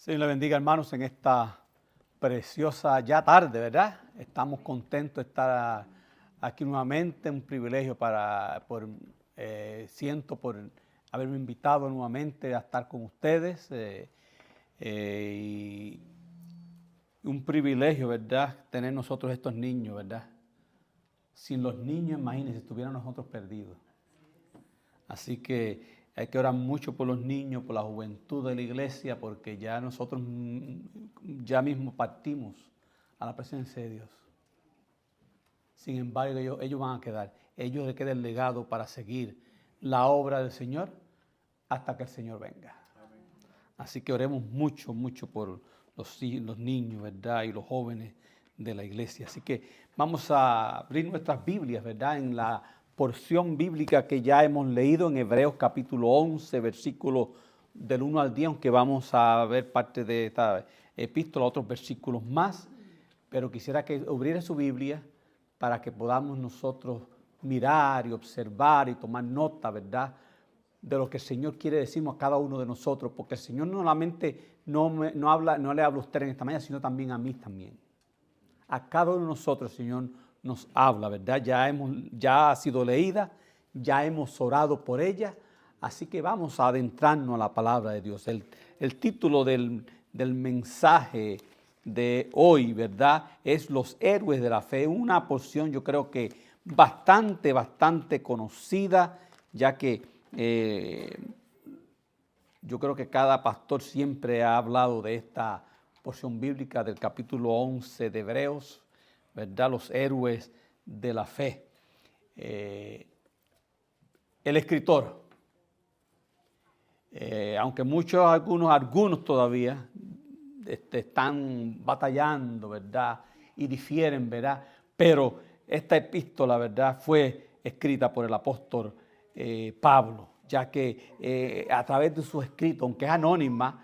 Señor le bendiga, hermanos, en esta preciosa ya tarde, ¿verdad? Estamos contentos de estar aquí nuevamente, un privilegio siento por haberme invitado nuevamente a estar con ustedes y un privilegio, ¿verdad? Tener nosotros estos niños, ¿verdad? Sin los niños, imagínense, estuvieran nosotros perdidos. Así que hay que orar mucho por los niños, por la juventud de la iglesia, porque ya nosotros ya mismo partimos a la presencia de Dios. Sin embargo, ellos van a quedar. Ellos les queda el legado para seguir la obra del Señor hasta que el Señor venga. Amén. Así que oremos mucho, mucho por los niños, ¿verdad? Y los jóvenes de la iglesia. Así que vamos a abrir nuestras Biblias, ¿verdad? En la porción bíblica que ya hemos leído en Hebreos capítulo 11, versículo del 1 al 10, aunque vamos a ver parte de esta epístola, otros versículos más, pero quisiera que abriera su Biblia para que podamos nosotros mirar y observar y tomar nota, ¿verdad?, de lo que el Señor quiere decirnos a cada uno de nosotros, porque el Señor no solamente no le habla a usted en esta mañana, sino también a mí también. A cada uno de nosotros el Señor nos habla, ¿verdad? Ya ha sido leída, ya hemos orado por ella, así que vamos a adentrarnos a la palabra de Dios. El título del mensaje de hoy, ¿verdad?, es Los héroes de la fe, una porción yo creo que bastante conocida, ya que yo creo que cada pastor siempre ha hablado de esta porción bíblica del capítulo 11 de Hebreos, ¿verdad? Los héroes de la fe. El escritor, aunque algunos todavía están batallando, ¿verdad? Y difieren, ¿verdad? Pero esta epístola, ¿verdad?, fue escrita por el apóstol Pablo, ya que a través de su escrito, aunque es anónima,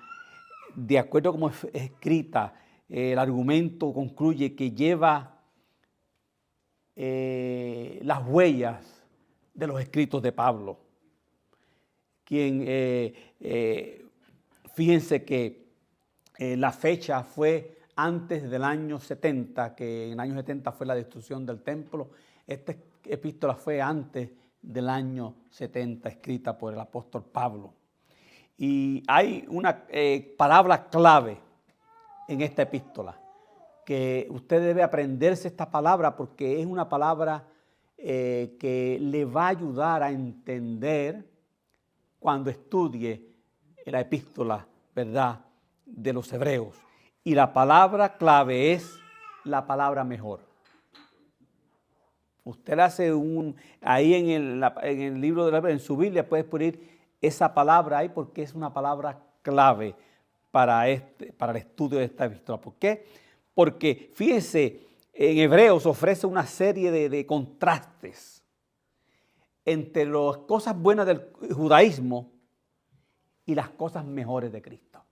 de acuerdo a cómo es escrita, el argumento concluye que lleva las huellas de los escritos de Pablo, quien, fíjense que la fecha fue antes del año 70, que en el año 70 fue la destrucción del templo. Esta epístola fue antes del año 70, escrita por el apóstol Pablo. Y hay una palabra clave en esta epístola, que usted debe aprenderse esta palabra porque es una palabra que le va a ayudar a entender cuando estudie la epístola, ¿verdad?, de los hebreos. Y la palabra clave es la palabra mejor. Usted hace ahí en el libro de la Biblia, en su Biblia, puede poner esa palabra ahí porque es una palabra clave para el estudio de esta epístola. ¿Por qué? Porque fíjense, en Hebreos ofrece una serie de contrastes entre las cosas buenas del judaísmo y las cosas mejores de Cristo.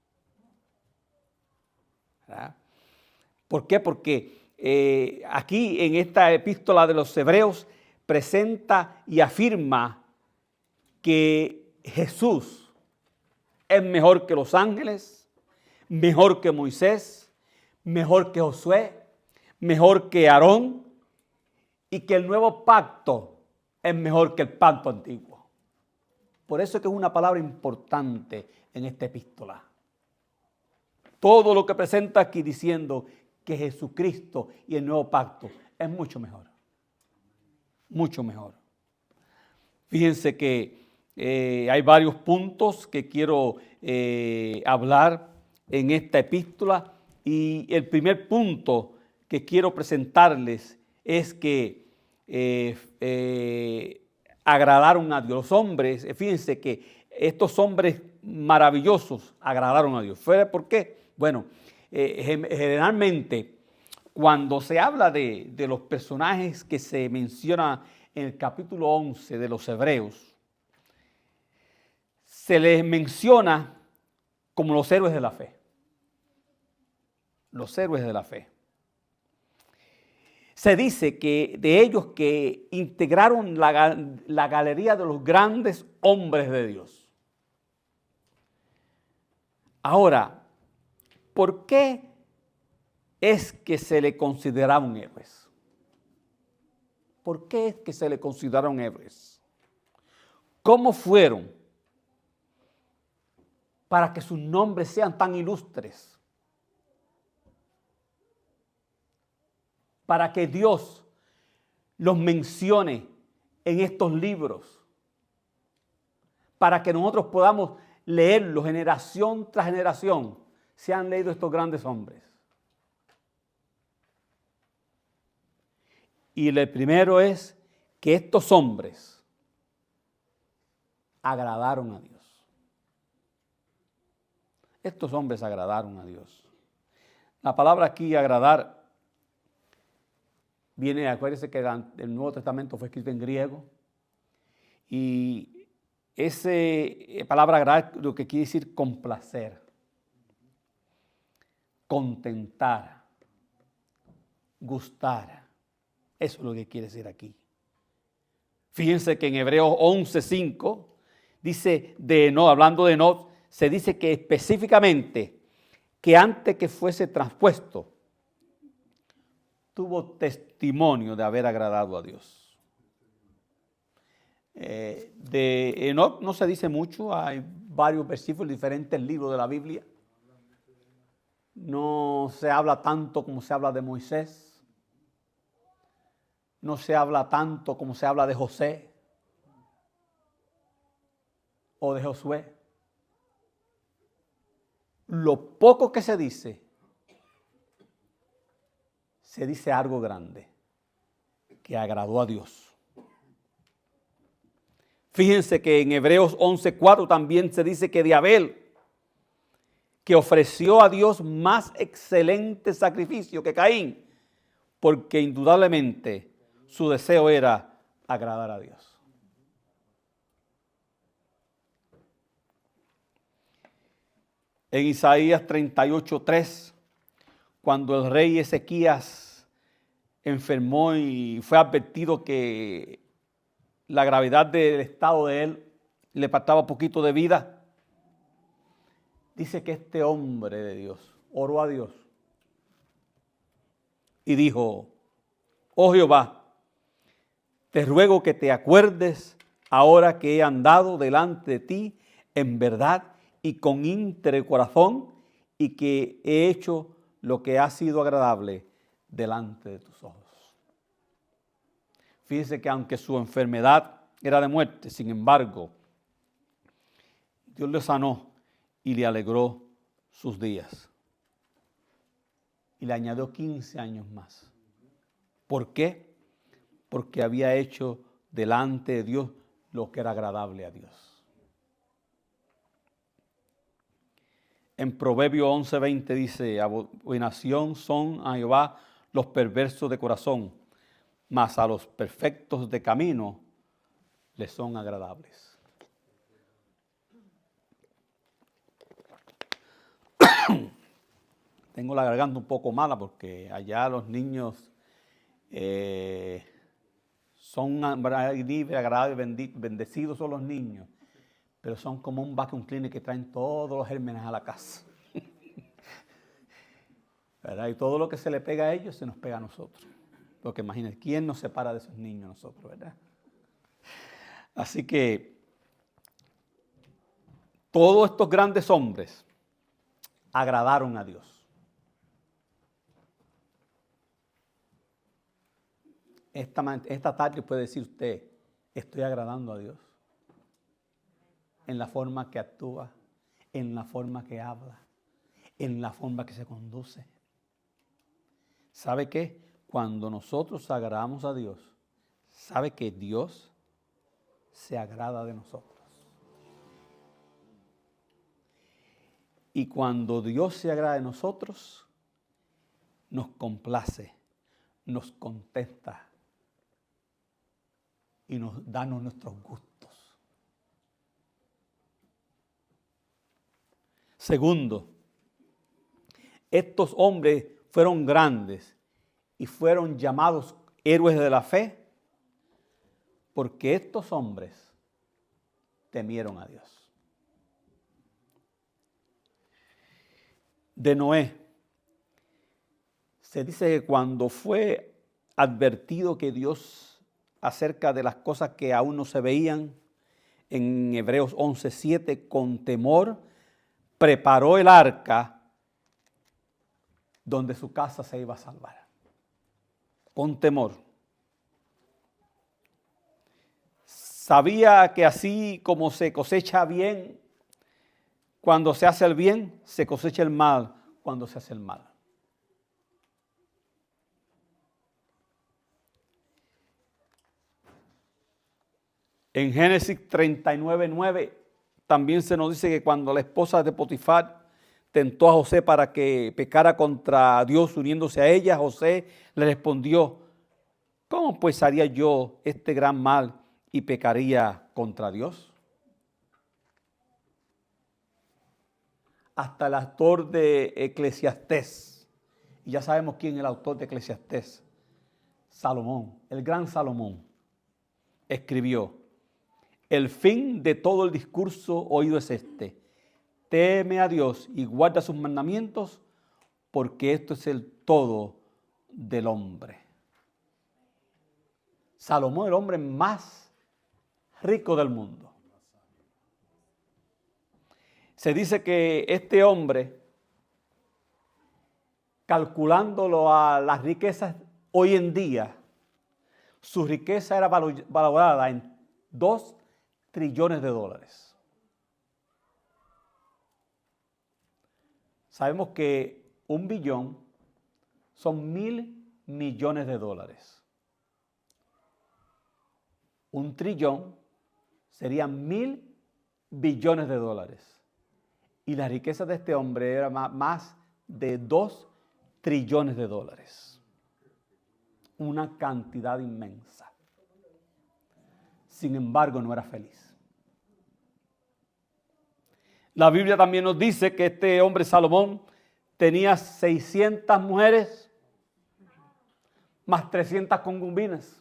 ¿Verdad? ¿Por qué? Porque aquí en esta epístola de los Hebreos presenta y afirma que Jesús es mejor que los ángeles, mejor que Moisés, mejor que Josué, mejor que Aarón, y que el nuevo pacto es mejor que el pacto antiguo. Por eso es que es una palabra importante en esta epístola. Todo lo que presenta aquí diciendo que Jesucristo y el nuevo pacto es mucho mejor. Mucho mejor. Fíjense que hay varios puntos que quiero hablar en esta epístola, y el primer punto que quiero presentarles es que agradaron a Dios. Los hombres, fíjense que estos hombres maravillosos agradaron a Dios. ¿Por qué? Bueno, generalmente cuando se habla de los personajes que se mencionan en el capítulo 11 de los Hebreos, se les menciona como los héroes de la fe. Los héroes de la fe. Se dice que de ellos que integraron la galería de los grandes hombres de Dios. Ahora, ¿por qué es que se le consideraron héroes? ¿Por qué es que se le consideraron héroes? ¿Cómo fueron para que sus nombres sean tan ilustres? Para que Dios los mencione en estos libros. Para que nosotros podamos leerlos generación tras generación. Se han leído estos grandes hombres. Y el primero es que estos hombres agradaron a Dios. Estos hombres agradaron a Dios. La palabra aquí, agradar, viene, acuérdense que el Nuevo Testamento fue escrito en griego. Y esa palabra agradar lo que quiere decir complacer, contentar, gustar. Eso es lo que quiere decir aquí. Fíjense que en Hebreos 11:5 dice de Enoc, hablando de Enoc, se dice que específicamente que antes que fuese traspuesto, tuvo testimonio de haber agradado a Dios. De Enoc no se dice mucho, hay varios versículos en diferentes libros de la Biblia. No se habla tanto como se habla de Moisés. No se habla tanto como se habla de José o de Josué. Lo poco que se dice algo grande, que agradó a Dios. Fíjense que en Hebreos 11:4 también se dice que de Abel, que ofreció a Dios más excelente sacrificio que Caín, porque indudablemente su deseo era agradar a Dios. En Isaías 38:3, cuando el rey Ezequías enfermó y fue advertido que la gravedad del estado de él le faltaba poquito de vida, dice que este hombre de Dios oró a Dios y dijo: oh Jehová, te ruego que te acuerdes ahora que he andado delante de ti en verdad y con íntegro corazón, y que he hecho lo que ha sido agradable delante de tus ojos. Fíjese que aunque su enfermedad era de muerte, sin embargo, Dios le sanó y le alegró sus días. Y le añadió 15 años más. ¿Por qué? Porque había hecho delante de Dios lo que era agradable a Dios. En Proverbios 11:20 dice: abominación son a Jehová los perversos de corazón, mas a los perfectos de camino les son agradables. Tengo la garganta un poco mala porque allá los niños son libres, agradables, bendecidos son los niños, pero son como un vacuum cleaner que traen todos los gérmenes a la casa. ¿Verdad? Y todo lo que se le pega a ellos se nos pega a nosotros. Porque imagínense, ¿quién nos separa de esos niños nosotros, verdad? Así que todos estos grandes hombres agradaron a Dios. Esta tarde puede decir usted: estoy agradando a Dios. En la forma que actúa, en la forma que habla, en la forma que se conduce. ¿Sabe qué? Cuando nosotros agradamos a Dios, ¿sabe que Dios se agrada de nosotros? Y cuando Dios se agrada de nosotros, nos complace, nos contesta y nos da nuestros gustos. Segundo, estos hombres fueron grandes y fueron llamados héroes de la fe porque estos hombres temieron a Dios. de Noé, se dice que cuando fue advertido que Dios acerca de las cosas que aún no se veían, en Hebreos 11:7, con temor preparó el arca donde su casa se iba a salvar. Con temor. Sabía que así como se cosecha bien, cuando se hace el bien, se cosecha el mal cuando se hace el mal. En Génesis 39:9 también se nos dice que cuando la esposa de Potifar tentó a José para que pecara contra Dios uniéndose a ella, José le respondió: ¿cómo pues haría yo este gran mal y pecaría contra Dios? Hasta el autor de Eclesiastés, y ya sabemos quién es el autor de Eclesiastés, Salomón, el gran Salomón, escribió: el fin de todo el discurso oído es este: teme a Dios y guarda sus mandamientos, porque esto es el todo del hombre. Salomón, el hombre más rico del mundo. Se dice que este hombre, calculándolo a las riquezas hoy en día, su riqueza era valorada en 2 trillones de dólares. Sabemos que 1 billón son 1.000 millones de dólares. 1 trillón serían 1.000 billones de dólares. Y la riqueza de este hombre era más de 2 trillones de dólares. Una cantidad inmensa. Sin embargo, no era feliz. La Biblia también nos dice que este hombre Salomón tenía 600 mujeres más 300 concubinas.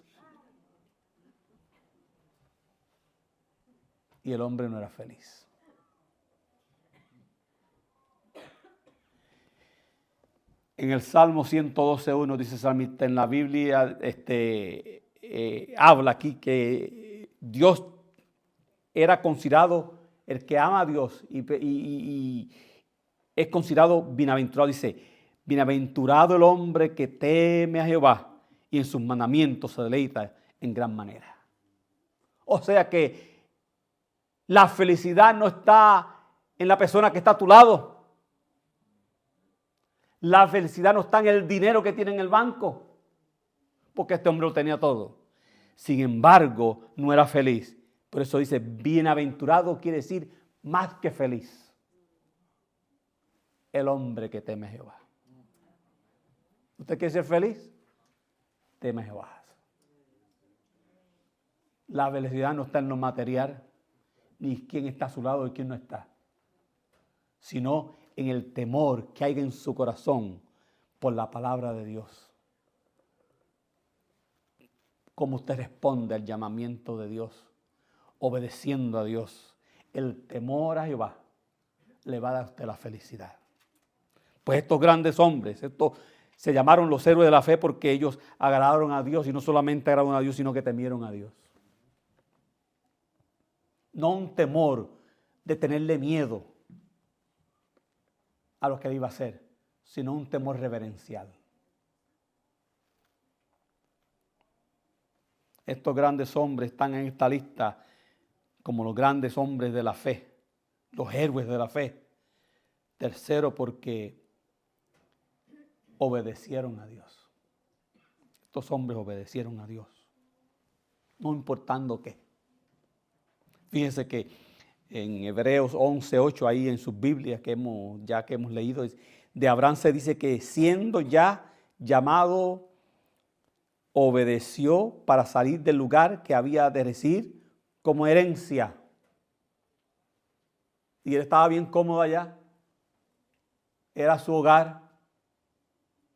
Y el hombre no era feliz. En el Salmo 112:1 dice salmista, en la Biblia habla aquí que Dios era considerado el que ama a Dios y es considerado bienaventurado. Dice: bienaventurado el hombre que teme a Jehová y en sus mandamientos se deleita en gran manera. O sea que la felicidad no está en la persona que está a tu lado. La felicidad no está en el dinero que tiene en el banco, porque este hombre lo tenía todo. Sin embargo, no era feliz. Por eso dice, bienaventurado quiere decir más que feliz. El hombre que teme a Jehová. ¿Usted quiere ser feliz? Teme a Jehová. La felicidad no está en lo material, ni quién está a su lado y quién no está, sino en el temor que hay en su corazón por la palabra de Dios. Cómo usted responde al llamamiento de Dios, obedeciendo a Dios. El temor a Jehová le va a dar a usted la felicidad. Pues estos grandes hombres, estos se llamaron los héroes de la fe porque ellos agradaron a Dios, y no solamente agradaron a Dios, sino que temieron a Dios. No un temor de tenerle miedo a lo que él iba a hacer, sino un temor reverencial. Estos grandes hombres están en esta lista como los grandes hombres de la fe, los héroes de la fe. Tercero, porque obedecieron a Dios. Estos hombres obedecieron a Dios, no importando qué. Fíjense que en Hebreos 11:8, ahí en sus Biblias que hemos leído, de Abraham se dice que siendo ya llamado, obedeció para salir del lugar que había de recibir como herencia. Y él estaba bien cómodo allá. Era su hogar,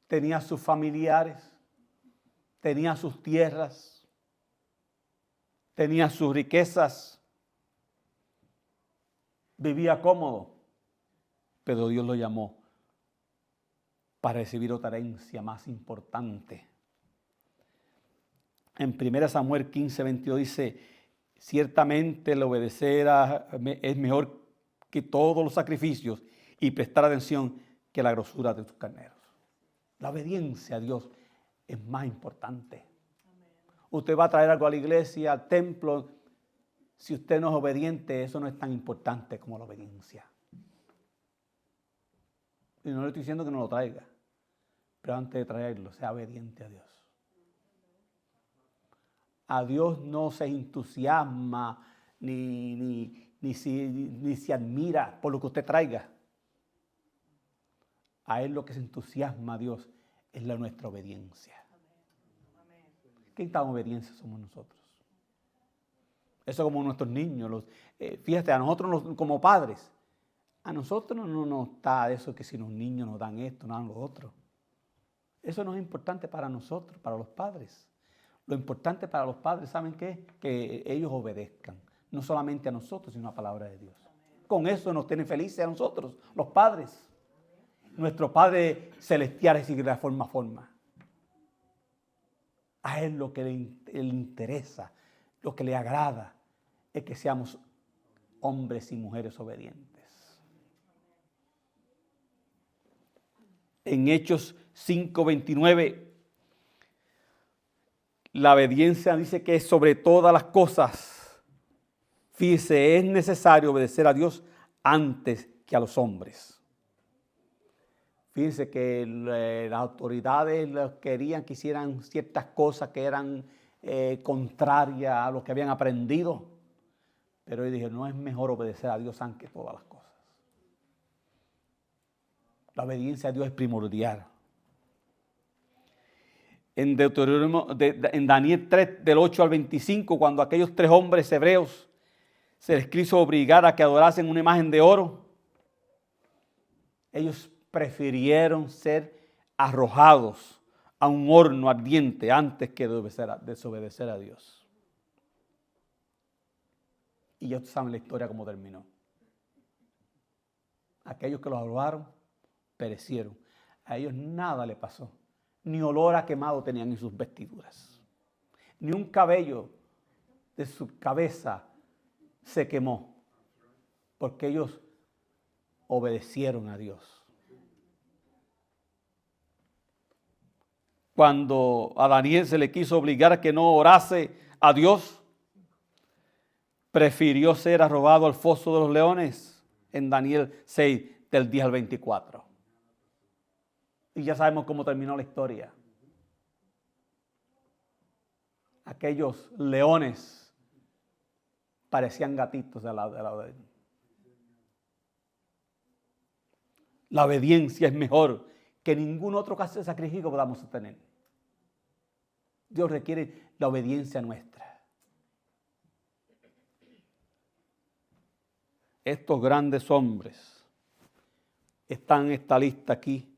tenía sus familiares, tenía sus tierras, tenía sus riquezas. Vivía cómodo, pero Dios lo llamó para recibir otra herencia más importante. En 1 Samuel 15:22 dice, ciertamente el obedecer es mejor que todos los sacrificios y prestar atención que la grosura de tus carneros. La obediencia a Dios es más importante. Usted va a traer algo a la iglesia, al templo. Si usted no es obediente, eso no es tan importante como la obediencia. Y no le estoy diciendo que no lo traiga, pero antes de traerlo, sea obediente a Dios. A Dios no se entusiasma ni se admira por lo que usted traiga. A Él lo que se entusiasma a Dios es nuestra obediencia. ¿Qué tan obediencia somos nosotros? Eso como nuestros niños. Fíjate, a nosotros como padres, a nosotros no nos está eso que si los niños nos dan esto, nos dan lo otro. Eso no es importante para nosotros, para los padres. Lo importante para los padres, ¿saben qué? Que ellos obedezcan, no solamente a nosotros, sino a la palabra de Dios. Con eso nos tienen felices a nosotros, los padres. Nuestro Padre Celestial es de la forma. A Él lo que le interesa, lo que le agrada, es que seamos hombres y mujeres obedientes. En Hechos 5:29, la obediencia dice que es sobre todas las cosas. Fíjese, es necesario obedecer a Dios antes que a los hombres. Fíjense que las autoridades querían que hicieran ciertas cosas que eran contrarias a lo que habían aprendido. Pero ellos dijeron, no es mejor obedecer a Dios antes que todas las cosas. La obediencia a Dios es primordial. En Daniel 3, del 8 al 25, cuando aquellos 3 hombres hebreos se les quiso obligar a que adorasen una imagen de oro, ellos prefirieron ser arrojados a un horno ardiente antes que desobedecer a Dios. Y ya ustedes saben la historia cómo terminó. Aquellos que los arrojaron perecieron. A ellos nada le pasó. Ni olor a quemado tenían en sus vestiduras. Ni un cabello de su cabeza se quemó. Porque ellos obedecieron a Dios. Cuando a Daniel se le quiso obligar a que no orase a Dios, prefirió ser arrojado al foso de los leones en Daniel 6, del 10 al 24. Y ya sabemos cómo terminó la historia. Aquellos leones parecían gatitos al lado de él. La obediencia es mejor que ningún otro caso de sacrificio que podamos tener. Dios requiere la obediencia nuestra. Estos grandes hombres están en esta lista aquí.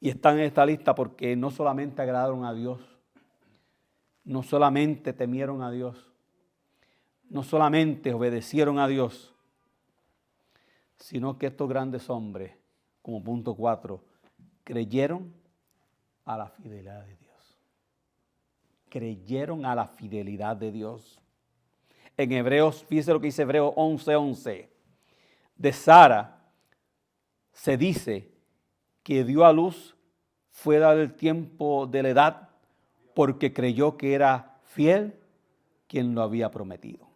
Y están en esta lista porque no solamente agradaron a Dios, no solamente temieron a Dios, no solamente obedecieron a Dios, sino que estos grandes hombres, como punto 4, creyeron a la fidelidad de Dios. Creyeron a la fidelidad de Dios. En Hebreos, fíjese lo que dice Hebreos 11:11. De Sara se dice que dio a luz fuera del tiempo de la edad porque creyó que era fiel quien lo había prometido.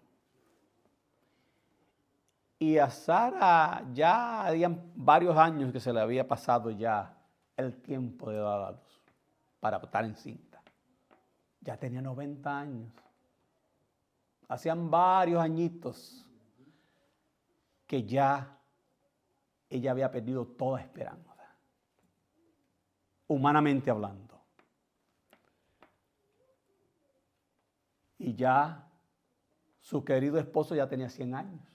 Y a Sara ya habían varios años que se le había pasado ya el tiempo de dar a luz para estar encinta. Ya tenía 90 años. Hacían varios añitos que ya ella había perdido toda esperanza, humanamente hablando. Y ya su querido esposo ya tenía 100 años.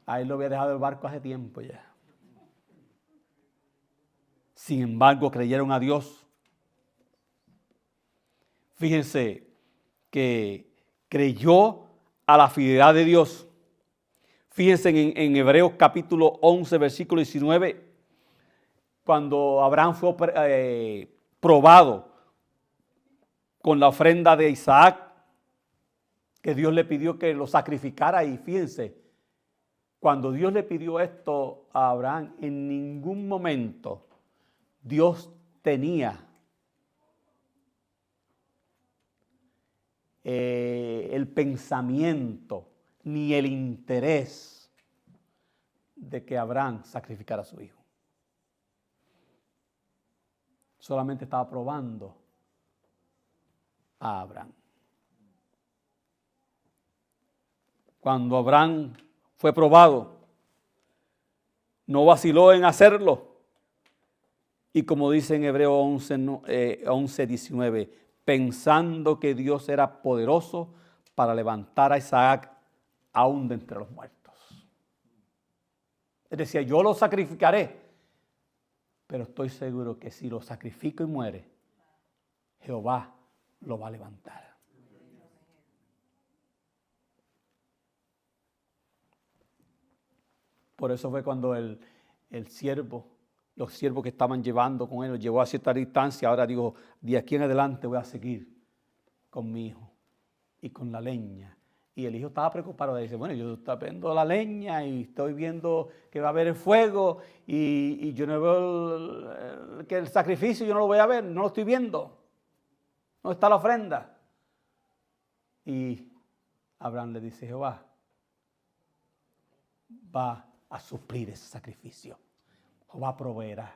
A él lo había dejado el barco hace tiempo ya. Sin embargo, creyeron a Dios. Fíjense que creyó a la fidelidad de Dios. Fíjense en Hebreos capítulo 11, versículo 19, cuando Abraham fue probado con la ofrenda de Isaac, que Dios le pidió que lo sacrificara. Y fíjense, cuando Dios le pidió esto a Abraham, en ningún momento Dios tenía el pensamiento ni el interés de que Abraham sacrificara a su hijo. Solamente estaba probando a Abraham. Cuando Abraham fue probado, no vaciló en hacerlo. Y como dice en Hebreos 11, 19, pensando que Dios era poderoso para levantar a Isaac aún de entre los muertos. Él decía, yo lo sacrificaré, pero estoy seguro que si lo sacrifico y muere, Jehová lo va a levantar. Por eso fue cuando el siervo, los siervos que estaban llevando con él, lo llevó a cierta distancia. Ahora digo, de aquí en adelante voy a seguir con mi hijo y con la leña. Y el hijo estaba preocupado. Dice, bueno, yo estoy viendo la leña y estoy viendo que va a haber el fuego y yo no veo que el sacrificio, yo no lo voy a ver, no lo estoy viendo. ¿Dónde está la ofrenda? Y Abraham le dice, Jehová va a suplir ese sacrificio. Jehová proveerá.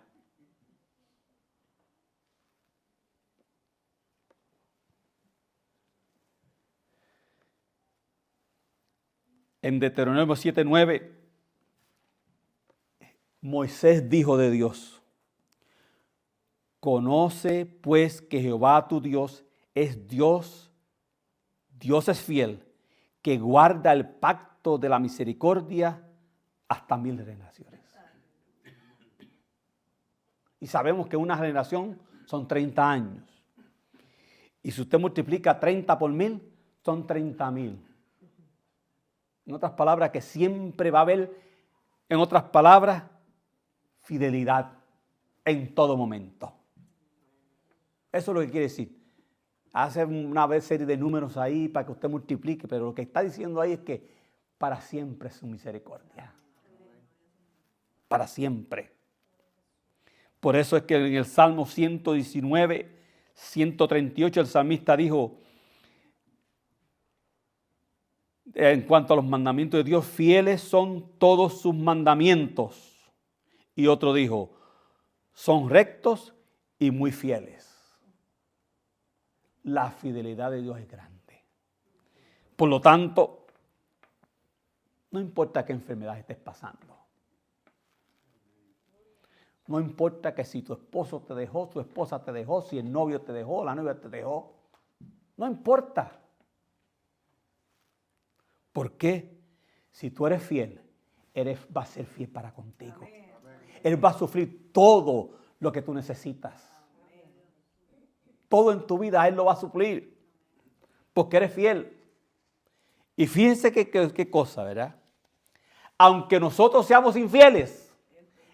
En Deuteronomio 7:9, Moisés dijo de Dios, conoce pues que Jehová tu Dios es Dios, Dios es fiel, que guarda el pacto de la misericordia hasta 1000 generaciones. Y sabemos que una generación son 30 años. Y si usted multiplica 30 por 1000, son 30,000. En otras palabras, que siempre va a haber, en otras palabras, fidelidad en todo momento. Eso es lo que quiere decir. Hace una serie de números ahí para que usted multiplique, pero lo que está diciendo ahí es que para siempre es su misericordia. Para siempre. Por eso es que en el Salmo 119, 138, el salmista dijo, en cuanto a los mandamientos de Dios, fieles son todos sus mandamientos. Y otro dijo, son rectos y muy fieles. La fidelidad de Dios es grande. Por lo tanto, no importa qué enfermedad estés pasando. No importa que si tu esposo te dejó, tu esposa te dejó, si el novio te dejó, la novia te dejó. No importa. ¿Por qué? Si tú eres fiel, Él va a ser fiel para contigo. Amén. Él va a suplir todo lo que tú necesitas. Todo en tu vida Él lo va a suplir. Porque eres fiel. Y fíjense qué cosa, ¿verdad? Aunque nosotros seamos infieles,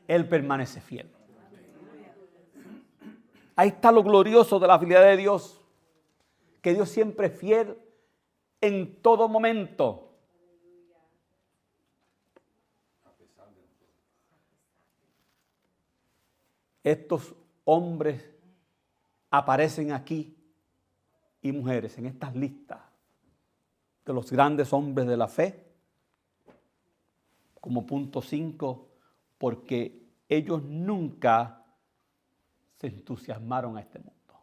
Él permanece fiel. Ahí está lo glorioso de la fidelidad de Dios. Que Dios siempre es fiel en todo momento. Estos hombres aparecen aquí y mujeres en estas listas de los grandes hombres de la fe como punto 5, porque ellos nunca se entusiasmaron a este mundo.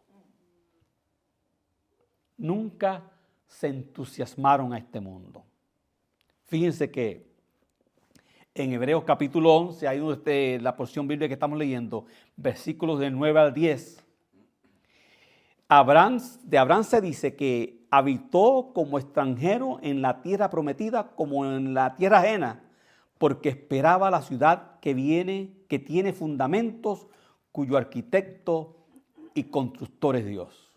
Nunca se entusiasmaron a este mundo. Fíjense que en Hebreos capítulo 11, ahí donde la porción bíblica que estamos leyendo, versículos del 9 al 10, de Abraham se dice que habitó como extranjero en la tierra prometida como en la tierra ajena, porque esperaba la ciudad que tiene fundamentos, cuyo arquitecto y constructor es Dios.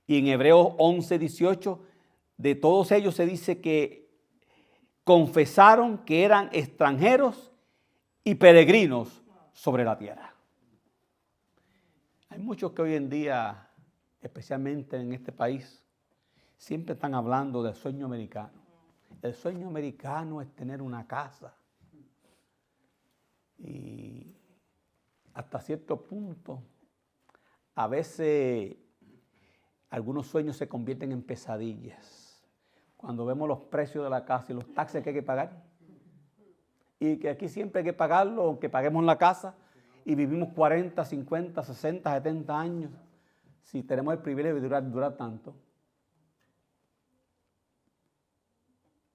Y en Hebreos 11, 18, de todos ellos se dice que confesaron que eran extranjeros y peregrinos sobre la tierra. Hay muchos que hoy en día, especialmente en este país, siempre están hablando del sueño americano. El sueño americano es tener una casa. Y hasta cierto punto, a veces algunos sueños se convierten en pesadillas. Cuando vemos los precios de la casa y los taxes que hay que pagar, y que aquí siempre hay que pagarlo, aunque paguemos la casa, y vivimos 40, 50, 60, 70 años, si tenemos el privilegio de durar tanto,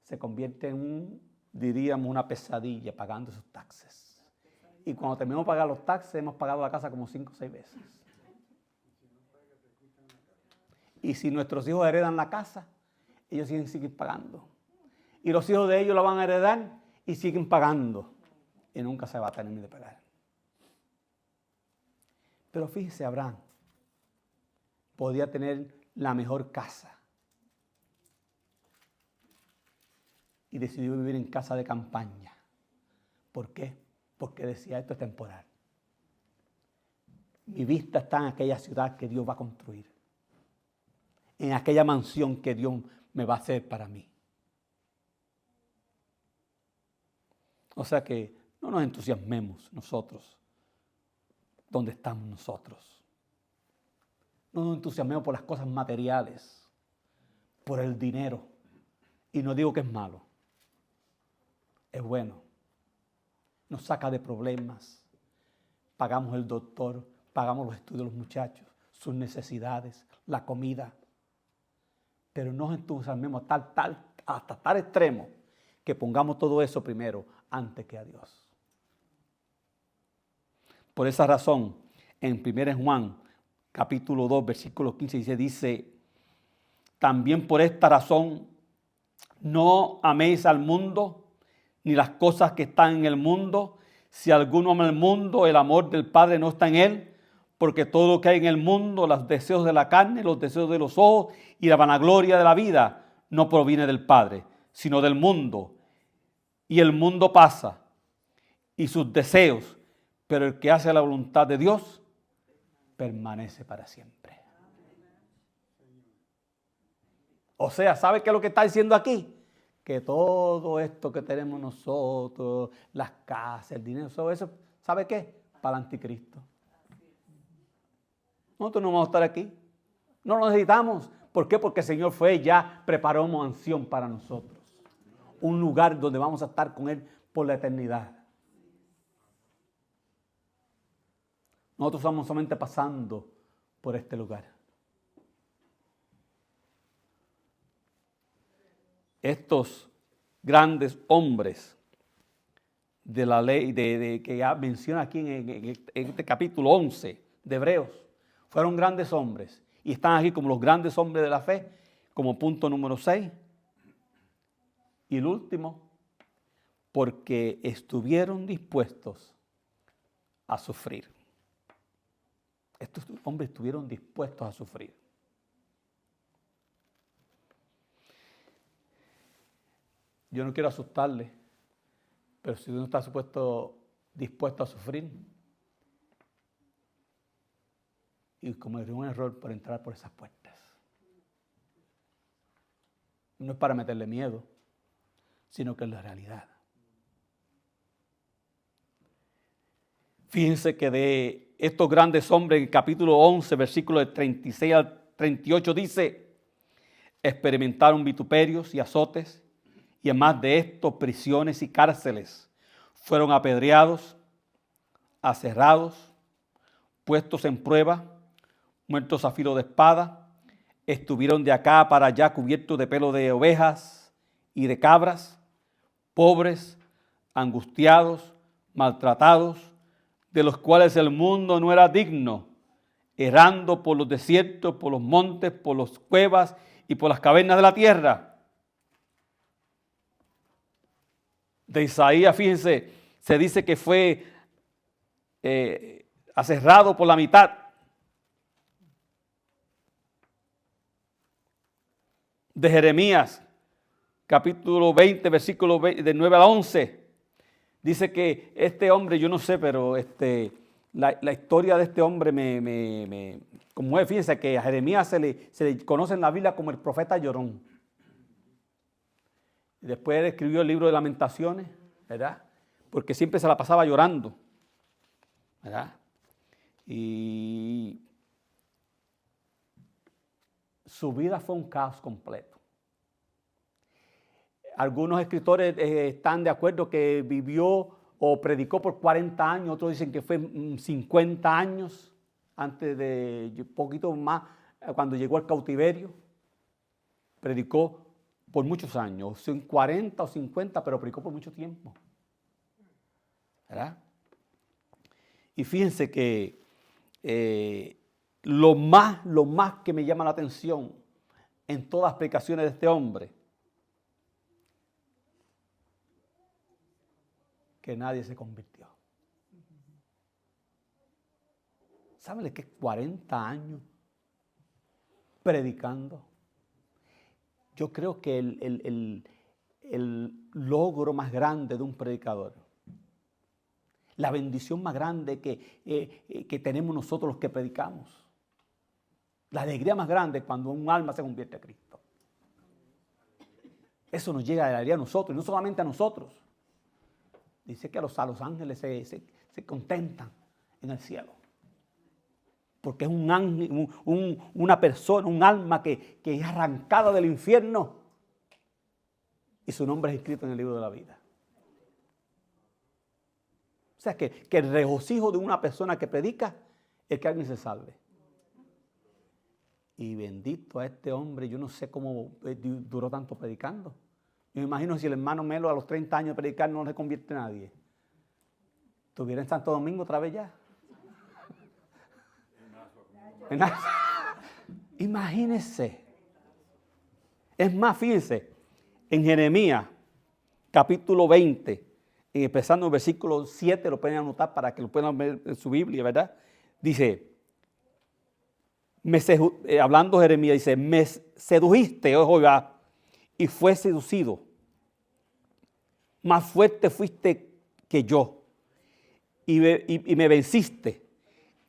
se convierte en diríamos, una pesadilla pagando esos taxes. Y cuando terminamos de pagar los taxes, hemos pagado la casa como 5 o 6 veces. Y si nuestros hijos heredan la casa, ellos siguen pagando. Y los hijos de ellos la van a heredar y siguen pagando. Y nunca se va a terminar de pagar. Pero fíjese, Abraham podía tener la mejor casa. Y decidió vivir en casa de campaña. ¿Por qué? Porque decía, esto es temporal. Mi vista está en aquella ciudad que Dios va a construir. En aquella mansión que Dios me va a hacer para mí. O sea que no nos entusiasmemos nosotros donde estamos nosotros. No nos entusiasmemos por las cosas materiales, por el dinero. Y no digo que es malo. Es bueno. Nos saca de problemas. Pagamos el doctor, pagamos los estudios de los muchachos, sus necesidades, la comida. Pero no nos entusiasmemos hasta tal extremo que pongamos todo eso primero antes que a Dios. Por esa razón, en 1 Juan, capítulo 2, versículo 15 dice, también por esta razón, no améis al mundo, ni las cosas que están en el mundo. Si alguno ama el mundo, el amor del Padre no está en él, porque todo lo que hay en el mundo, los deseos de la carne, los deseos de los ojos y la vanagloria de la vida, no proviene del Padre, sino del mundo. Y el mundo pasa, y sus deseos, pero el que hace la voluntad de Dios permanece para siempre. O sea, ¿sabe qué es lo que está diciendo aquí? Que todo esto que tenemos nosotros, las casas, el dinero, todo eso, ¿sabe qué? Para el anticristo. Nosotros no vamos a estar aquí. No lo necesitamos. ¿Por qué? Porque el Señor fue y ya preparó una mansión para nosotros. Un lugar donde vamos a estar con Él por la eternidad. Nosotros estamos solamente pasando por este lugar. Estos grandes hombres de la ley que ya menciona aquí en este capítulo 11 de Hebreos, fueron grandes hombres y están aquí como los grandes hombres de la fe, como punto número 6. Y el último, porque estuvieron dispuestos a sufrir. Estos hombres estuvieron dispuestos a sufrir. Yo no quiero asustarle, pero si uno está dispuesto a sufrir, y cometer un error por entrar por esas puertas. No es para meterle miedo, sino que es la realidad. Fíjense que de estos grandes hombres, en el capítulo 11, versículos de 36 al 38, dice, experimentaron vituperios y azotes, y además de esto, prisiones y cárceles. Fueron apedreados, aserrados, puestos en prueba, muertos a filo de espada. Estuvieron de acá para allá cubiertos de pelo de ovejas y de cabras, pobres, angustiados, maltratados, de los cuales el mundo no era digno, errando por los desiertos, por los montes, por las cuevas y por las cavernas de la tierra. De Isaías, fíjense, se dice que fue aserrado por la mitad. De Jeremías, capítulo 20, versículo de 9 a 11. Dice que este hombre, yo no sé, pero la historia de este hombre me conmueve. Fíjense que a Jeremías se le conoce en la Biblia como el profeta llorón. Y después él escribió el libro de Lamentaciones, ¿verdad? Porque siempre se la pasaba llorando, ¿verdad? Y su vida fue un caos completo. Algunos escritores están de acuerdo que vivió o predicó por 40 años, otros dicen que fue 50 años, antes de poquito más, cuando llegó al cautiverio. Predicó por muchos años, son 40 o 50, pero predicó por mucho tiempo, ¿verdad? Y fíjense que lo más que me llama la atención en todas las predicaciones de este hombre, que nadie se convirtió. ¿Saben qué? 40 años predicando. Yo creo que el logro más grande de un predicador, la bendición más grande que tenemos nosotros los que predicamos, la alegría más grande es cuando un alma se convierte a Cristo. Eso nos llega a la alegría a nosotros, y no solamente a nosotros. Dice que a los ángeles se contentan en el cielo. Porque es un ángel, una persona, un alma que es arrancada del infierno y su nombre es escrito en el libro de la vida. O sea que el regocijo de una persona que predica es que alguien se salve. Y bendito a este hombre, yo no sé cómo duró tanto predicando. Yo me imagino si el hermano Melo a los 30 años de predicar no se convierte en nadie. ¿Estuviera en Santo Domingo otra vez ya? Imagínense. Es más, fíjense, en Jeremías, capítulo 20, empezando en el versículo 7, lo pueden anotar para que lo puedan ver en su Biblia, ¿verdad? Dice, hablando Jeremías, dice, me sedujiste, oh Jehová, y fue seducido. Más fuerte fuiste que yo, y me venciste.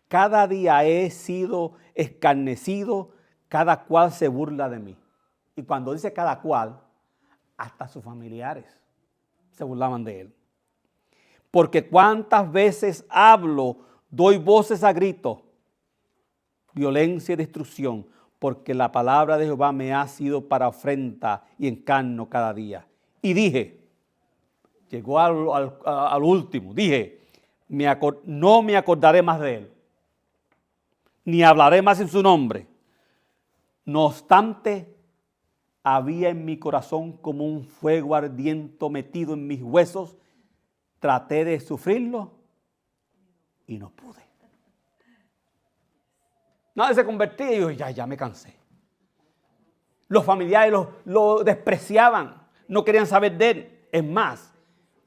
Cada día he sido escarnecido, cada cual se burla de mí. Y cuando dice cada cual, hasta sus familiares se burlaban de él. Porque cuántas veces hablo, doy voces a grito, violencia y destrucción, porque la palabra de Jehová me ha sido para ofrenda y encarno cada día. Y dije, llegó al último, dije, no me acordaré más de él, ni hablaré más en su nombre. No obstante, había en mi corazón como un fuego ardiente metido en mis huesos. Traté de sufrirlo y no pude. Nadie se convertía y yo ya me cansé. Los familiares lo despreciaban, no querían saber de él. Es más,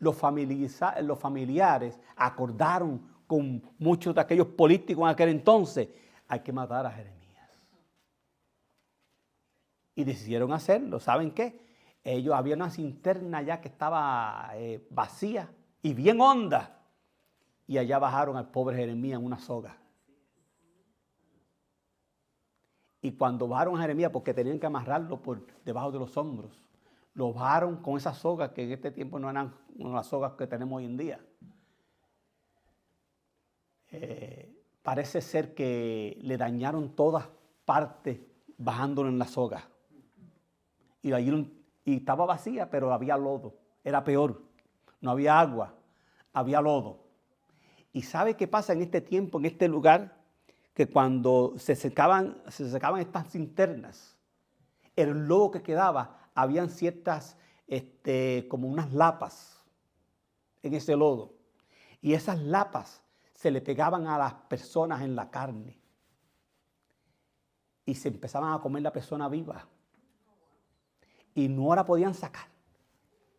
los familiares acordaron con muchos de aquellos políticos en aquel entonces, hay que matar a Jeremías. Y decidieron hacerlo. ¿Saben qué? Había una cisterna ya que estaba vacía y bien honda. Y allá bajaron al pobre Jeremías en una soga. Y cuando bajaron a Jeremías, porque tenían que amarrarlo por debajo de los hombros, lo bajaron con esas sogas que en este tiempo no eran las sogas que tenemos hoy en día. Parece ser que le dañaron todas partes bajándolo en la soga. Y estaba vacía, pero había lodo. Era peor. No había agua, había lodo. ¿Y sabe qué pasa en este tiempo, en este lugar? Que cuando se secaban estas cisternas, el lodo que quedaba, habían ciertas, como unas lapas en ese lodo. Y esas lapas se le pegaban a las personas en la carne. Y se empezaban a comer la persona viva. Y no la podían sacar.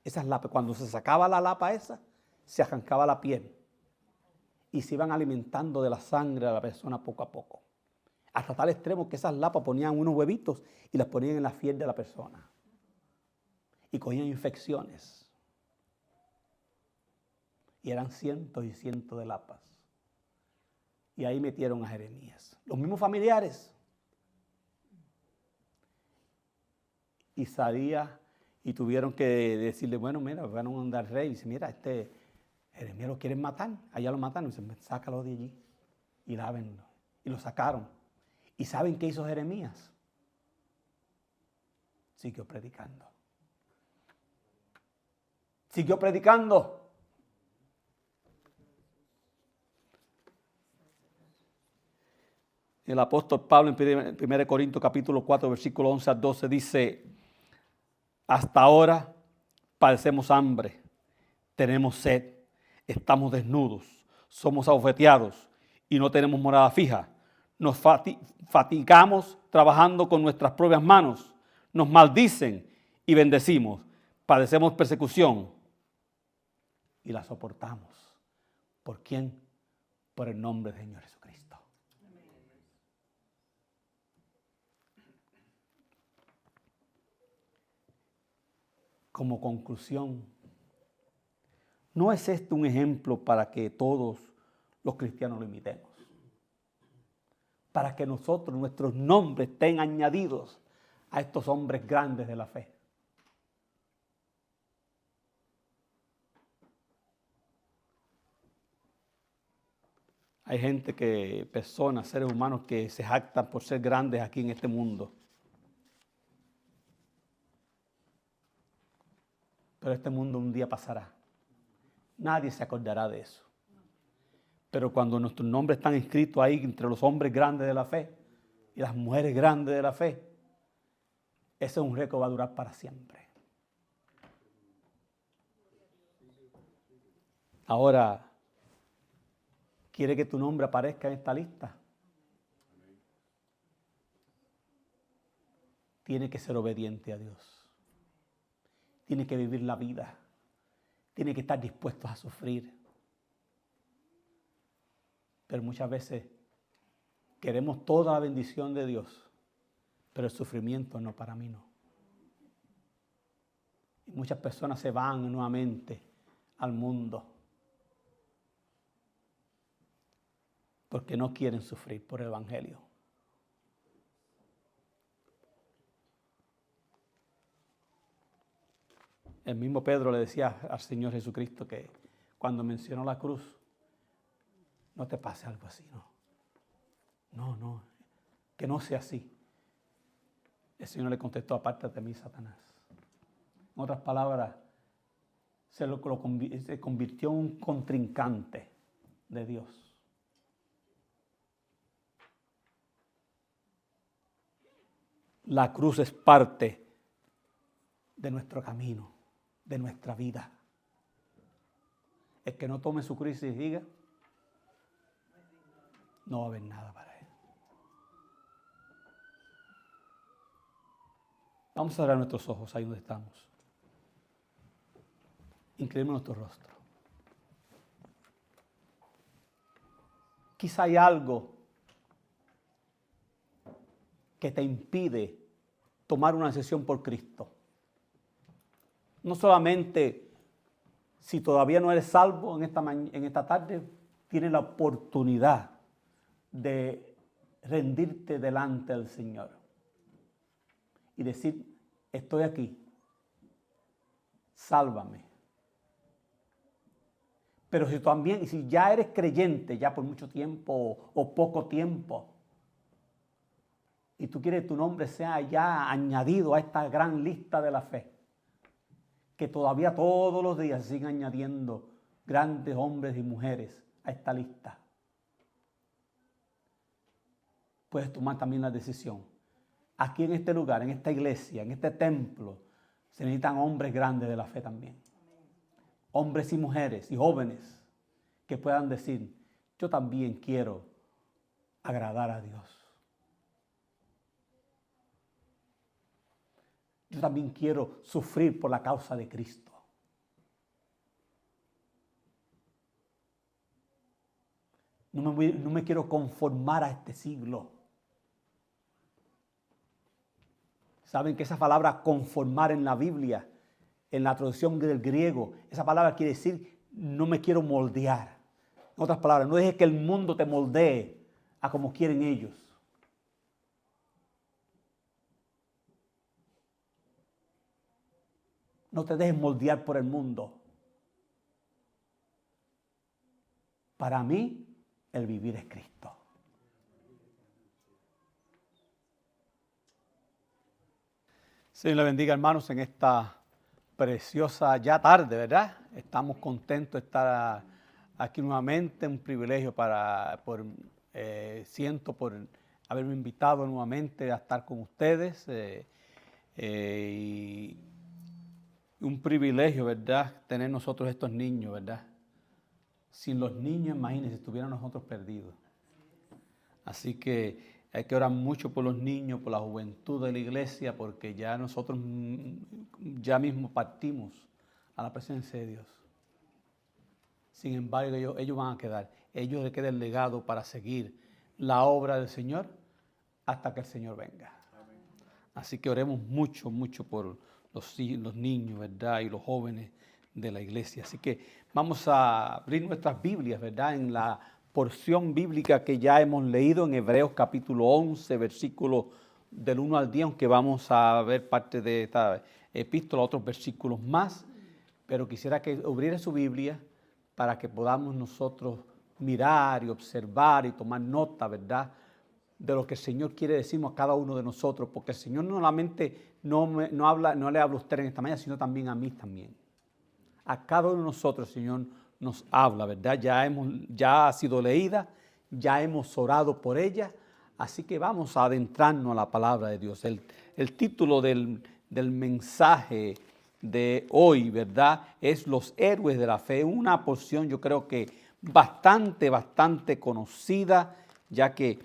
Esas lapas, cuando se sacaba la lapa esa, se arrancaba la piel. Y se iban alimentando de la sangre de la persona poco a poco. Hasta tal extremo que esas lapas ponían unos huevitos y las ponían en la piel de la persona. y cogían infecciones. Y eran cientos y cientos de lapas. Y ahí metieron a Jeremías. Los mismos familiares. Y salía y tuvieron que decirle, bueno, mira, van a mandar al rey. Y dice, mira, Jeremías lo quieren matar. Allá lo mataron. Y dice, sácalo de allí y lávenlo. Y lo sacaron. ¿Y saben qué hizo Jeremías? Siguió predicando. Siguió predicando. El apóstol Pablo en 1 Corintios capítulo 4, versículo 11 al 12 dice, hasta ahora padecemos hambre, tenemos sed, estamos desnudos, somos abofeteados y no tenemos morada fija. Nos fatigamos trabajando con nuestras propias manos, nos maldicen y bendecimos, padecemos persecución y la soportamos. ¿Por quién? Por el nombre del Señor Jesucristo. Como conclusión, ¿no es este un ejemplo para que todos los cristianos lo imitemos? Para que nosotros, nuestros nombres estén añadidos a estos hombres grandes de la fe. Hay gente personas, seres humanos que se jactan por ser grandes aquí en este mundo. Pero este mundo un día pasará. Nadie se acordará de eso. Pero cuando nuestros nombres están escritos ahí entre los hombres grandes de la fe y las mujeres grandes de la fe, ese es un récord que va a durar para siempre. Ahora, ¿quiere que tu nombre aparezca en esta lista? Tiene que ser obediente a Dios. Tiene que vivir la vida. Tiene que estar dispuesto a sufrir. Pero muchas veces queremos toda la bendición de Dios, pero el sufrimiento no, para mí no. Y muchas personas se van nuevamente al mundo porque no quieren sufrir por el Evangelio. El mismo Pedro le decía al Señor Jesucristo que cuando mencionó la cruz, no te pase algo así, no, que no sea así. El Señor le contestó, apártate de mí, Satanás. En otras palabras, se convirtió en un contrincante de Dios. La cruz es parte de nuestro camino, de nuestra vida. El que no tome su cruz y diga, no va a haber nada para él. Vamos a cerrar nuestros ojos ahí donde estamos. Inclinemos nuestro rostro. Quizá hay algo que te impide tomar una decisión por Cristo. No solamente si todavía no eres salvo en esta tarde, tienes la oportunidad de rendirte delante del Señor y decir, estoy aquí, sálvame. Pero si ya eres creyente, ya por mucho tiempo o poco tiempo, y tú quieres que tu nombre sea ya añadido a esta gran lista de la fe, que todavía todos los días siguen añadiendo grandes hombres y mujeres a esta lista, puedes tomar también la decisión. Aquí en este lugar, en esta iglesia, en este templo, se necesitan hombres grandes de la fe también. Hombres y mujeres y jóvenes que puedan decir, yo también quiero agradar a Dios. Yo también quiero sufrir por la causa de Cristo. No me quiero conformar a este siglo. Saben que esa palabra conformar en la Biblia En la traducción del griego, esa palabra quiere decir no me quiero moldear. En otras palabras, no dejes que el mundo te moldee a como quieren ellos. No te dejes moldear por el mundo. Para mí, el vivir es Cristo. Señor le bendiga, hermanos, en esta preciosa ya tarde, ¿verdad? Estamos contentos de estar aquí nuevamente, un privilegio siento por haberme invitado nuevamente a estar con ustedes y un privilegio, ¿verdad? Tener nosotros estos niños, ¿verdad? Sin los niños, imagínense, estuvieran nosotros perdidos. Así que hay que orar mucho por los niños, por la juventud de la iglesia, porque ya nosotros ya mismo partimos a la presencia de Dios. Sin embargo, ellos van a quedar. Ellos les queda el legado para seguir la obra del Señor hasta que el Señor venga. Amén. Así que oremos mucho, mucho por los niños, ¿verdad? Y los jóvenes de la iglesia. Así que vamos a abrir nuestras Biblias, ¿verdad? En la porción bíblica que ya hemos leído en Hebreos capítulo 11, versículo del 1 al 10, aunque vamos a ver parte de esta epístola, otros versículos más, pero quisiera que abriera su Biblia para que podamos nosotros mirar y observar y tomar nota, ¿verdad?, de lo que el Señor quiere decirnos a cada uno de nosotros, porque el Señor no solamente no le habla a usted en esta mañana, sino también a mí también. A cada uno de nosotros el Señor nos habla, ¿verdad? Ya ha sido leída, ya hemos orado por ella, así que vamos a adentrarnos a la palabra de Dios. El título del mensaje de hoy, ¿verdad?, es Los héroes de la fe, una porción yo creo que bastante conocida, ya que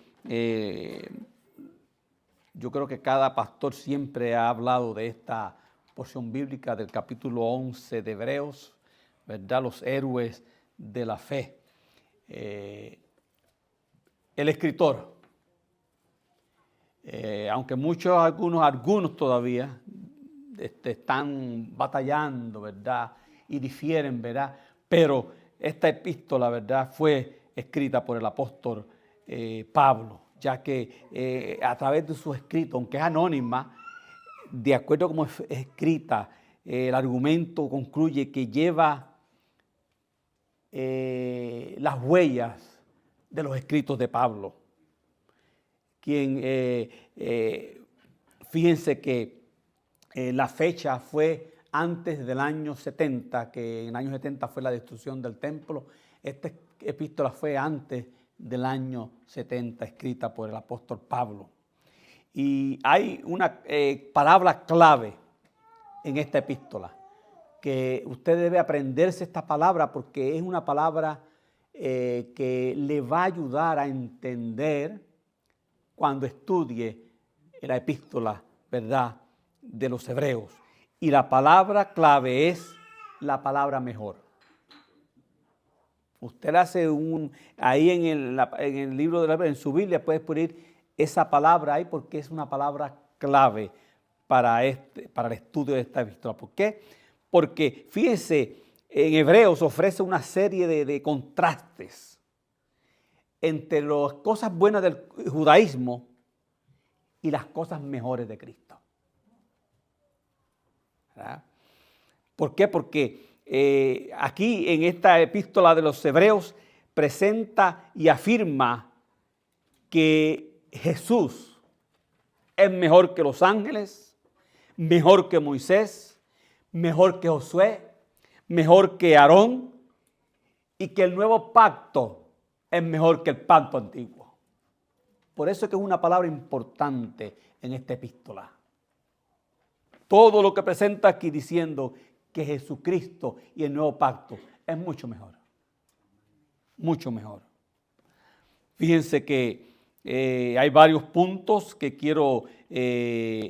yo creo que cada pastor siempre ha hablado de esta porción bíblica del capítulo 11 de Hebreos, ¿verdad? Los héroes de la fe. El escritor, aunque algunos todavía están batallando, ¿verdad? Y difieren, ¿verdad? Pero esta epístola, ¿verdad?, fue escrita por el apóstol Pablo, ya que a través de su escrito, aunque es anónima, de acuerdo a cómo es escrita, el argumento concluye que lleva las huellas de los escritos de Pablo, quien, fíjense que la fecha fue antes del año 70, que en el año 70 fue la destrucción del templo. Esta epístola fue antes del año 70, escrita por el apóstol Pablo. Y hay una palabra clave en esta epístola, que usted debe aprenderse esta palabra porque es una palabra que le va a ayudar a entender cuando estudie la epístola, ¿verdad?, de los hebreos. Y la palabra clave es la palabra mejor. Usted hace ahí en el libro de la Biblia, en su Biblia, puede poner esa palabra ahí porque es una palabra clave para el estudio de esta epístola. ¿Por qué? Porque fíjense, en Hebreos ofrece una serie de contrastes entre las cosas buenas del judaísmo y las cosas mejores de Cristo. ¿Verdad? ¿Por qué? Porque aquí en esta epístola de los Hebreos presenta y afirma que Jesús es mejor que los ángeles, mejor que Moisés, mejor que Josué, mejor que Aarón, y que el nuevo pacto es mejor que el pacto antiguo. Por eso es que es una palabra importante en esta epístola. Todo lo que presenta aquí diciendo que Jesucristo y el nuevo pacto es mucho mejor. Mucho mejor. Fíjense que hay varios puntos que quiero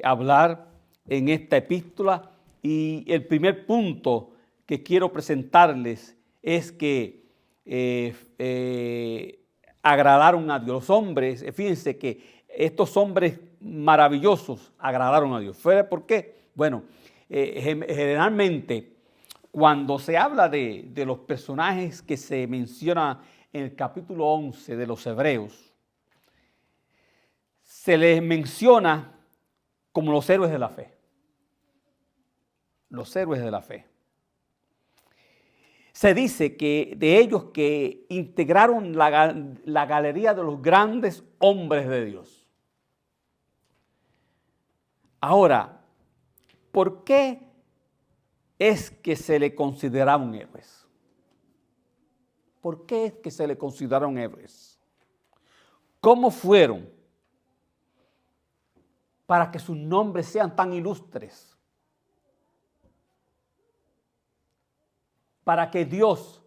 hablar en esta epístola, y el primer punto que quiero presentarles es que agradaron a Dios. Los hombres, fíjense que estos hombres maravillosos agradaron a Dios. ¿Por qué? Bueno, generalmente, cuando se habla de los personajes que se mencionan en el capítulo 11 de los Hebreos, se les menciona como los héroes de la fe. Los héroes de la fe. Se dice que de ellos que integraron la galería de los grandes hombres de Dios. Ahora, ¿por qué es que se le consideraron héroes? ¿Por qué es que se le consideraron héroes? ¿Cómo fueron para que sus nombres sean tan ilustres? Para que Dios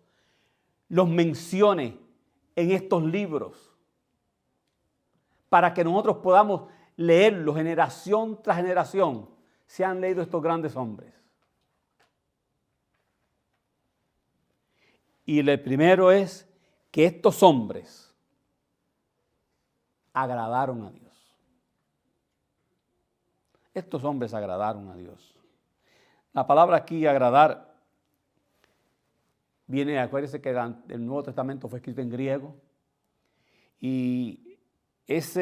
los mencione en estos libros. Para que nosotros podamos leerlos generación tras generación. Se han leído estos grandes hombres. Y el primero es que estos hombres agradaron a Dios. Estos hombres agradaron a Dios. La palabra aquí, agradar, viene, acuérdense que el Nuevo Testamento fue escrito en griego. Y esa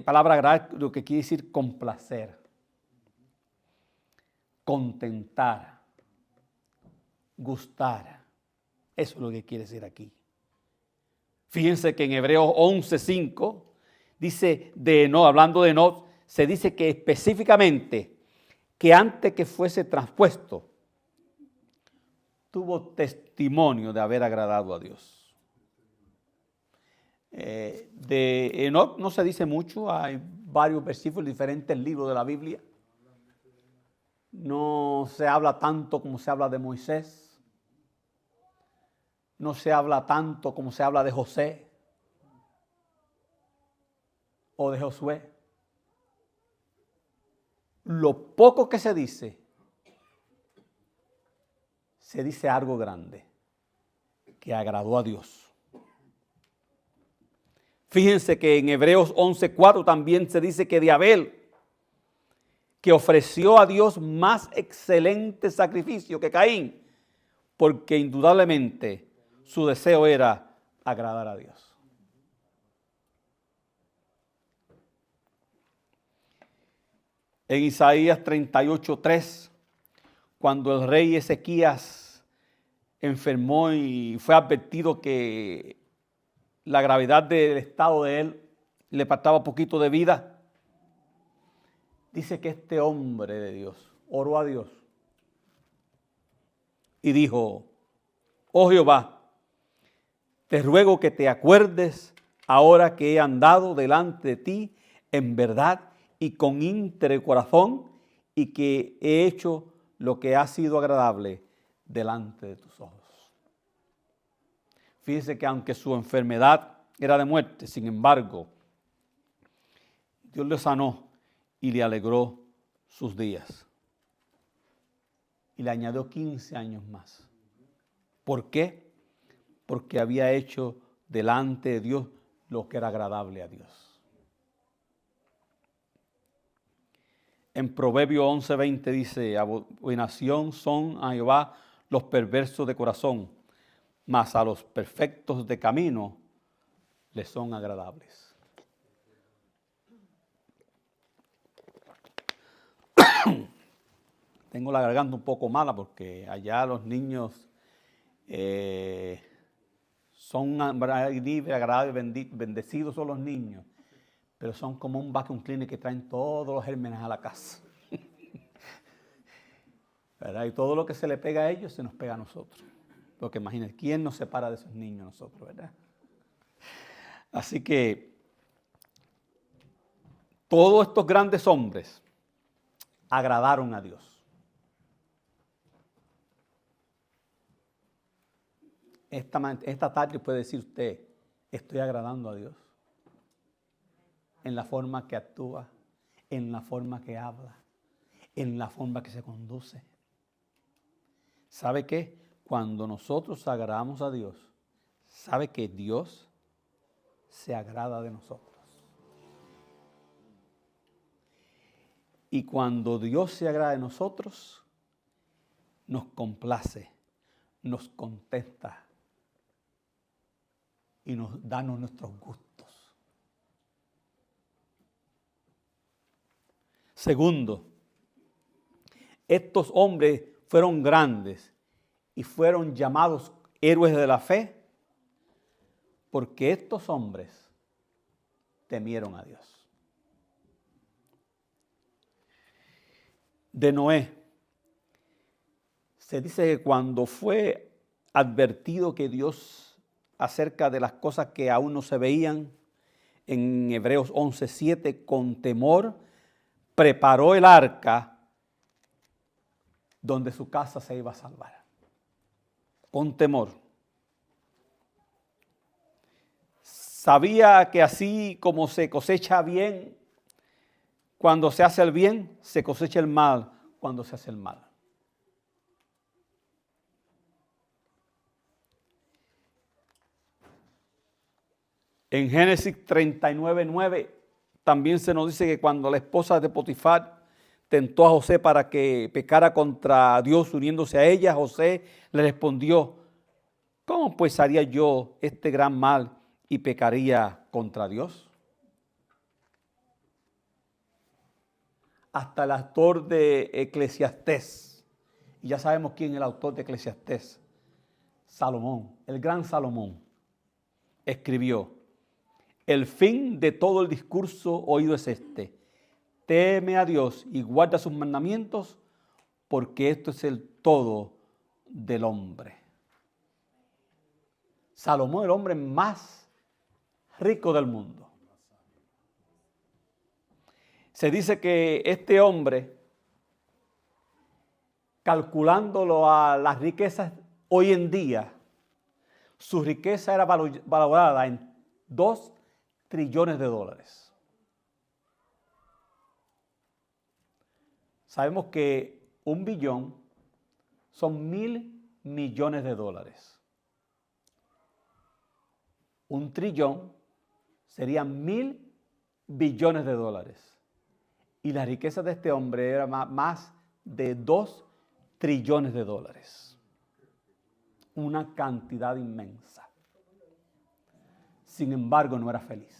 palabra agradar lo que quiere decir complacer, contentar, gustar. Eso es lo que quiere decir aquí. Fíjense que en Hebreos 11:5 dice hablando de Enoc, se dice que específicamente que antes que fuese traspuesto, tuvo testimonio de haber agradado a Dios. De Enoc no se dice mucho, hay varios versículos en diferentes libros de la Biblia. No se habla tanto como se habla de Moisés. No se habla tanto como se habla de José o de Josué. Lo poco que se dice algo grande, que agradó a Dios. Fíjense que en Hebreos 11:4 también se dice que de Abel, que ofreció a Dios más excelente sacrificio que Caín, porque indudablemente su deseo era agradar a Dios. En Isaías 38:3, cuando el rey Ezequías enfermó y fue advertido que la gravedad del estado de él le faltaba poquito de vida, dice que este hombre de Dios oró a Dios y dijo: oh Jehová, te ruego que te acuerdes ahora que he andado delante de ti en verdad y con íntegro corazón, y que he hecho lo que ha sido agradable delante de tus ojos. Fíjese que aunque su enfermedad era de muerte, sin embargo, Dios le sanó y le alegró sus días. Y le añadió 15 años más. ¿Por qué? Porque había hecho delante de Dios lo que era agradable a Dios. En Proverbios 11:20 dice: abominación son a Jehová los perversos de corazón, mas a los perfectos de camino les son agradables. Tengo la garganta un poco mala porque allá los niños son libres, agradables, bendecidos son los niños, pero son como un vacuum cleaner que traen todos los gérmenes a la casa. ¿Verdad? Y todo lo que se le pega a ellos se nos pega a nosotros. Porque imagínense, ¿quién nos separa de esos niños nosotros, verdad? Así que todos estos grandes hombres agradaron a Dios. Esta tarde puede decir usted: estoy agradando a Dios. En la forma que actúa, en la forma que habla, en la forma que se conduce. ¿Sabe qué? Cuando nosotros agradamos a Dios, ¿sabe que Dios se agrada de nosotros? Y cuando Dios se agrada de nosotros, nos complace, nos contenta y nos da nuestros gustos. Segundo, estos hombres fueron grandes y fueron llamados héroes de la fe porque estos hombres temieron a Dios. De Noé, se dice que cuando fue advertido que Dios acerca de las cosas que aún no se veían, en Hebreos 11:7, con temor preparó el arca donde su casa se iba a salvar. Con temor. Sabía que así como se cosecha bien, cuando se hace el bien, se cosecha el mal cuando se hace el mal. En Génesis 39:9 también se nos dice que cuando la esposa de Potifar tentó a José para que pecara contra Dios uniéndose a ella, José le respondió: ¿cómo pues haría yo este gran mal y pecaría contra Dios? Hasta el autor de Eclesiastés, y ya sabemos quién es el autor de Eclesiastés, Salomón, el gran Salomón, escribió: el fin de todo el discurso oído es este: teme a Dios y guarda sus mandamientos, porque esto es el todo del hombre. Salomón, el hombre más rico del mundo. Se dice que este hombre, calculándolo a las riquezas hoy en día, su riqueza era valorada en 2 trillones de dólares. Sabemos que 1 billón son 1.000 millones de dólares. 1 trillón serían 1.000 billones de dólares. Y la riqueza de este hombre era más de 2 trillones de dólares. Una cantidad inmensa. Sin embargo, no era feliz.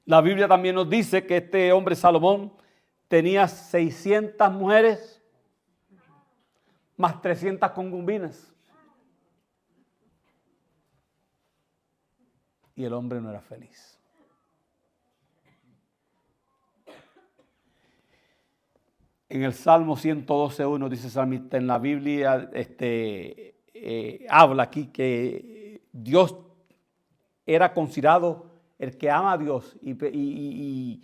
La Biblia también nos dice que este hombre Salomón tenía 600 mujeres más 300 concubinas. Y el hombre no era feliz. En el Salmo 112:1 dice salmista, en la Biblia habla aquí que Dios era considerado el que ama a Dios y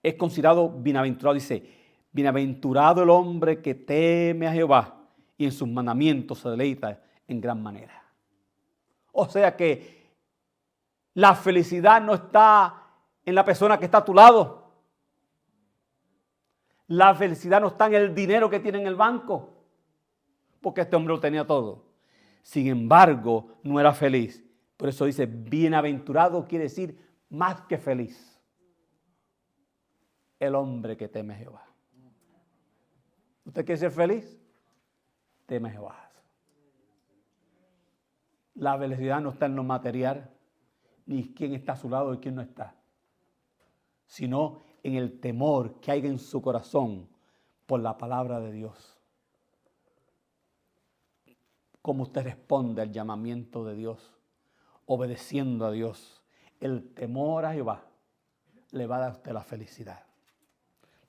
es considerado bienaventurado. Dice: bienaventurado el hombre que teme a Jehová y en sus mandamientos se deleita en gran manera. O sea que la felicidad no está en la persona que está a tu lado. La felicidad no está en el dinero que tiene en el banco, porque este hombre lo tenía todo. Sin embargo, no era feliz. Por eso dice, bienaventurado quiere decir más que feliz. El hombre que teme a Jehová. ¿Usted quiere ser feliz? Teme a Jehová. La felicidad no está en lo material, ni quién está a su lado y quién no está, sino en el temor que hay en su corazón por la palabra de Dios. Cómo usted responde al llamamiento de Dios, obedeciendo a Dios. El temor a Jehová le va a dar a usted la felicidad.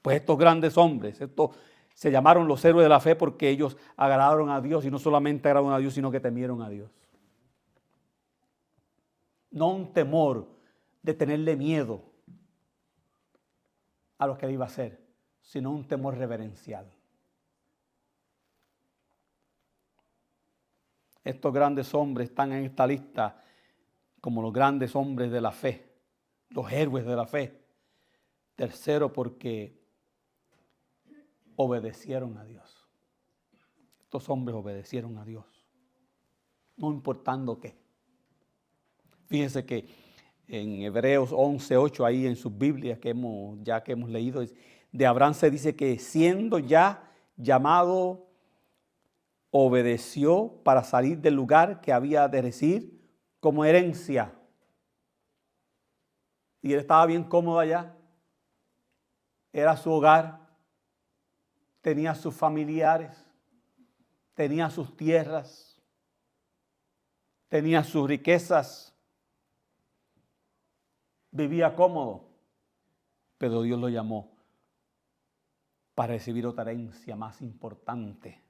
Pues estos grandes hombres, estos se llamaron los héroes de la fe porque ellos agradaron a Dios, y no solamente agradaron a Dios, sino que temieron a Dios. No un temor de tenerle miedo a lo que él iba a hacer, sino un temor reverencial. Estos grandes hombres están en esta lista como los grandes hombres de la fe, los héroes de la fe. Tercero, porque obedecieron a Dios. Estos hombres obedecieron a Dios, no importando qué. Fíjense que en Hebreos 11:8, ahí en sus Biblias que hemos leído, de Abraham se dice que siendo ya llamado, obedeció para salir del lugar que había de recibir como herencia. Y él estaba bien cómodo allá. Era su hogar. Tenía sus familiares. Tenía sus tierras. Tenía sus riquezas. Vivía cómodo. Pero Dios lo llamó para recibir otra herencia más importante.